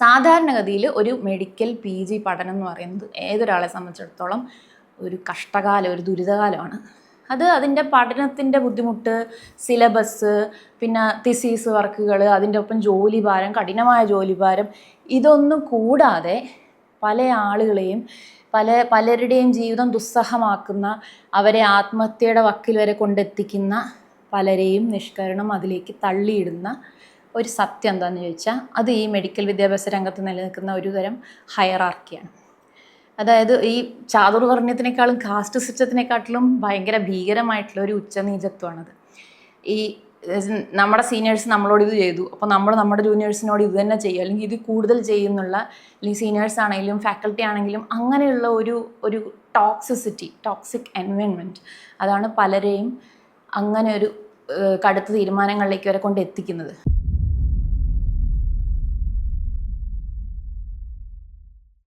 സാധാരണഗതിയിൽ ഒരു medical PG പഠനം എന്ന് പറയുന്നത് ഏതൊരാളെ സംബന്ധിച്ചിടത്തോളം ഒരു കഷ്ടകാലം, ഒരു ദുരിതകാലമാണ്. അതിൻ്റെ പഠനത്തിൻ്റെ ബുദ്ധിമുട്ട്, സിലബസ്, പിന്നെ തിസീസ് വർക്കുകൾ, അതിൻ്റെ ഒപ്പം ജോലിഭാരം, കഠിനമായ ജോലിഭാരം, ഇതൊന്നും കൂടാതെ പല ആളുകളെയും പലരുടെയും ജീവിതം ദുസ്സഹമാക്കുന്ന, അവരെ ആത്മഹത്യയുടെ വക്കിൽ വരെ കൊണ്ടെത്തിക്കുന്ന പലരെയും നിഷ്കരണം അതിലേക്ക് തള്ളിയിടുന്ന ഒരു സത്യം എന്താണെന്ന് ചോദിച്ചാൽ അത് ഈ മെഡിക്കൽ വിദ്യാഭ്യാസ രംഗത്ത് നിലനിൽക്കുന്ന ഒരു തരം ഹയറാർക്കിയാണ്. അതായത് ഈ ചാതുർവർണ്ണയത്തിനേക്കാളും കാസ്റ്റ് സിസ്റ്റത്തിനെക്കാട്ടിലും ഭയങ്കര ഭീകരമായിട്ടുള്ള ഒരു ഉച്ചനീചത്വമാണത്. ഈ നമ്മുടെ സീനിയേഴ്സ് നമ്മളോട് ഇത് ചെയ്തു, അപ്പോൾ നമ്മൾ നമ്മുടെ ജൂനിയേഴ്സിനോട് ഇത് തന്നെ ചെയ്യും, അല്ലെങ്കിൽ ഇത് കൂടുതൽ ചെയ്യുന്നുള്ള, അല്ലെങ്കിൽ സീനിയേഴ്സ് ആണെങ്കിലും ഫാക്കൽറ്റി ആണെങ്കിലും അങ്ങനെയുള്ള ഒരു ടോക്സിക് എൻവയൺമെൻറ്റ്, അതാണ് പലരെയും അങ്ങനെ ഒരു കടുത്ത തീരുമാനങ്ങളിലേക്ക് വരെ കൊണ്ട് എത്തിക്കുന്നത്.